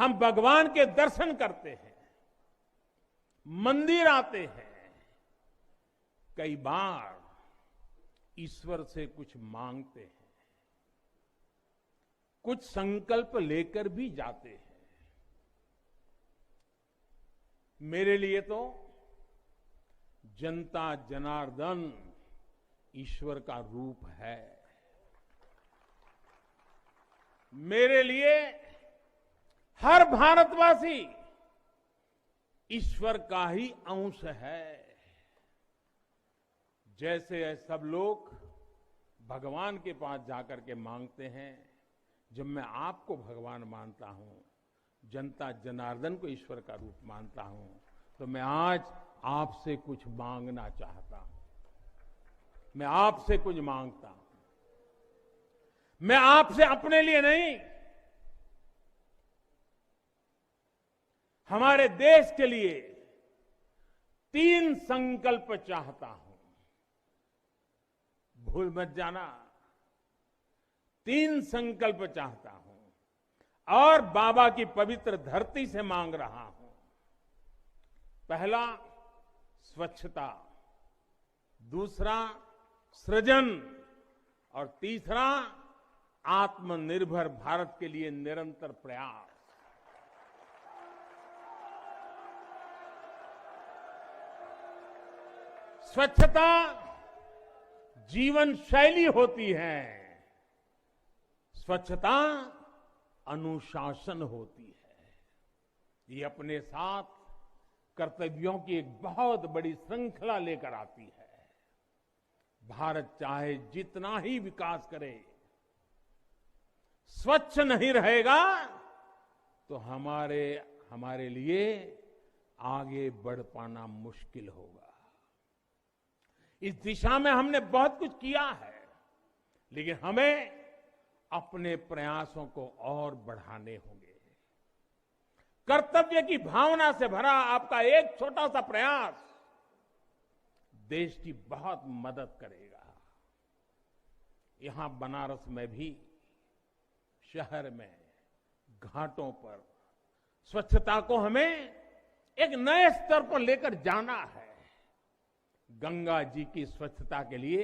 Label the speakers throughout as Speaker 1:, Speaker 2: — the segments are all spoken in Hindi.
Speaker 1: हम भगवान के दर्शन करते हैं, मंदिर आते हैं, कई बार ईश्वर से कुछ मांगते हैं, कुछ संकल्प लेकर भी जाते हैं। मेरे लिए तो जनता जनार्दन ईश्वर का रूप है। मेरे लिए हर भारतवासी ईश्वर का ही अंश है। जैसे सब लोग भगवान के पास जाकर के मांगते हैं, जब मैं आपको भगवान मानता हूं, जनता जनार्दन को ईश्वर का रूप मानता हूं, तो मैं आज आपसे कुछ मांगना चाहता हूं। मैं आपसे कुछ मांगता हूं। मैं आपसे अपने लिए नहीं, हमारे देश के लिए 3 संकल्प चाहता हूं। भूल मत जाना, 3 संकल्प चाहता हूं और बाबा की पवित्र धरती से मांग रहा हूं। पहला स्वच्छता, दूसरा सृजन और तीसरा आत्मनिर्भर भारत के लिए निरंतर प्रयास। स्वच्छता जीवन शैली होती है, स्वच्छता अनुशासन होती है। ये अपने साथ कर्तव्यों की एक बहुत बड़ी श्रृंखला लेकर आती है। भारत चाहे जितना ही विकास करे, स्वच्छ नहीं रहेगा तो हमारे लिए आगे बढ़ पाना मुश्किल होगा। इस दिशा में हमने बहुत कुछ किया है, लेकिन हमें अपने प्रयासों को और बढ़ाने होंगे। कर्तव्य की भावना से भरा आपका एक छोटा सा प्रयास देश की बहुत मदद करेगा। यहां बनारस में भी, शहर में, घाटों पर स्वच्छता को हमें एक नए स्तर पर लेकर जाना है। गंगा जी की स्वच्छता के लिए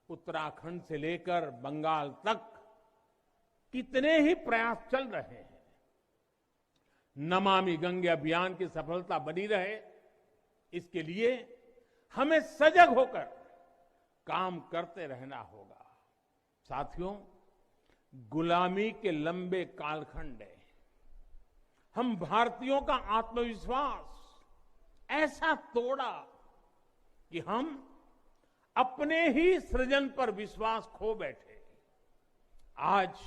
Speaker 1: उत्तराखंड से लेकर बंगाल तक कितने ही प्रयास चल रहे हैं। नमामि गंगे अभियान की सफलता बनी रहे, इसके लिए हमें सजग होकर काम करते रहना होगा। साथियों, गुलामी के लंबे कालखंड है, हम भारतीयों का आत्मविश्वास ऐसा तोड़ा कि हम अपने ही सृजन पर विश्वास खो बैठे। आज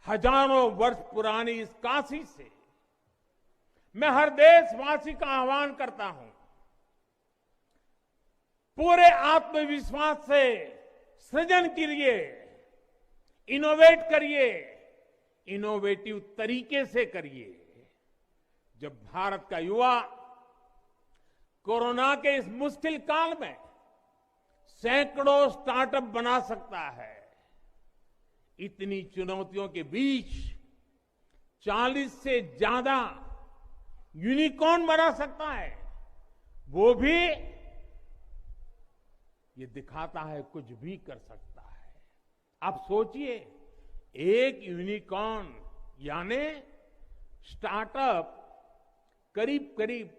Speaker 1: हजारों वर्ष पुरानी इस काशी से मैं हर देशवासी का आह्वान करता हूं, पूरे आत्मविश्वास से सृजन करिए, इनोवेट करिए, इनोवेटिव तरीके से करिए। जब भारत का युवा कोरोना के इस मुश्किल काल में सैकड़ों स्टार्टअप बना सकता है, इतनी चुनौतियों के बीच 40 से ज्यादा यूनिकॉर्न बना सकता है, वो भी ये दिखाता है कुछ भी कर सकता है। आप सोचिए, एक यूनिकॉर्न यानी स्टार्टअप करीब करीब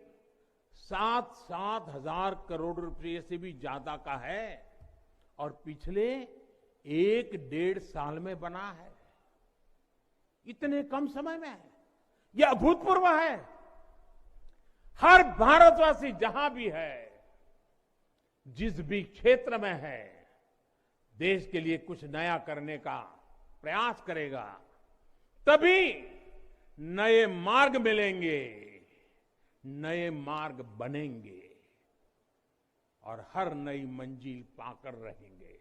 Speaker 1: 7 हजार करोड़ रुपए से भी ज्यादा का है और पिछले 1-1.5 साल में बना है। इतने कम समय में यह अभूतपूर्व है। हर भारतवासी जहां भी है, जिस भी क्षेत्र में है, देश के लिए कुछ नया करने का प्रयास करेगा, तभी नए मार्ग मिलेंगे, नए मार्ग बनेंगे और हर नई मंजिल पाकर रहेंगे।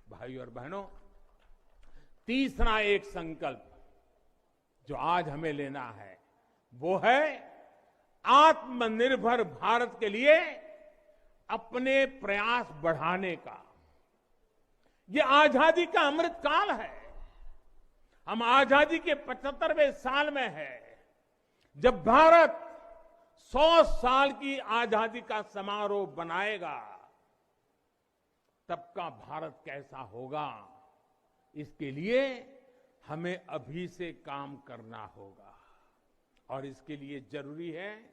Speaker 1: भाइयों और बहनों, तीसरा एक संकल्प जो आज हमें लेना है, वो है आत्मनिर्भर भारत के लिए अपने प्रयास बढ़ाने का। ये आजादी का अमृत काल है। हम आजादी के 75वें साल में है, जब भारत 100 साल की आजादी का समारोह बनाएगा, तब का भारत कैसा होगा, इसके लिए हमें अभी से काम करना होगा। और इसके लिए जरूरी है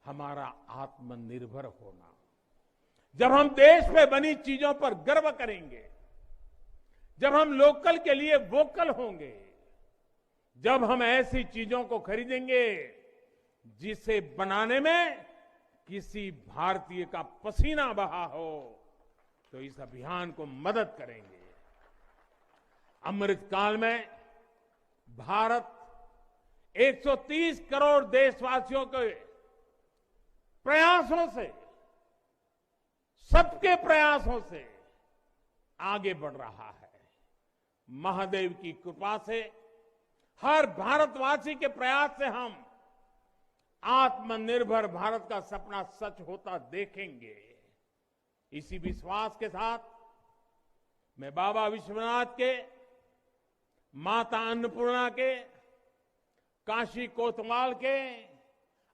Speaker 1: हमारा आत्मनिर्भर होना। जब हम देश में बनी चीजों पर गर्व करेंगे, जब हम लोकल के लिए वोकल होंगे, जब हम ऐसी चीजों को खरीदेंगे जिसे बनाने में किसी भारतीय का पसीना बहा हो, तो इस अभियान को मदद करेंगे। अमृत काल में भारत 130 करोड़ देशवासियों के प्रयासों से, सबके प्रयासों से आगे बढ़ रहा है। महादेव की कृपा से, हर भारतवासी के प्रयास से हम आत्मनिर्भर भारत का सपना सच होता देखेंगे। इसी विश्वास के साथ मैं बाबा विश्वनाथ के, माता अन्नपूर्णा के, काशी कोतवाल के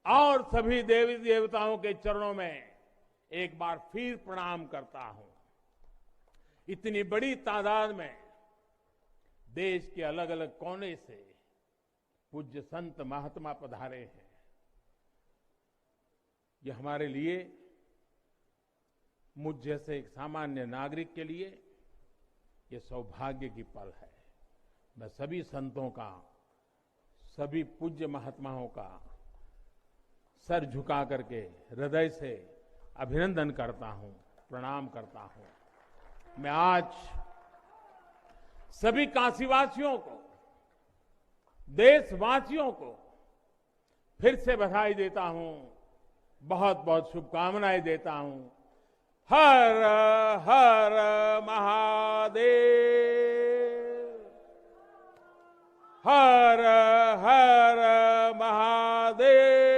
Speaker 1: और सभी देवी देवताओं के चरणों में एक बार फिर प्रणाम करता हूं। इतनी बड़ी तादाद में देश के अलग अलग कोने से पूज्य संत महात्मा पधारे हैं। ये हमारे लिए, मुझ जैसे एक सामान्य नागरिक के लिए ये सौभाग्य की पल है। मैं सभी संतों का, सभी पूज्य महात्माओं का सर झुका करके हृदय से अभिनंदन करता हूं, प्रणाम करता हूं। मैं आज सभी काशीवासियों को, देशवासियों को फिर से बधाई देता हूं, बहुत बहुत शुभकामनाएं देता हूं। हर हर महादेव, हर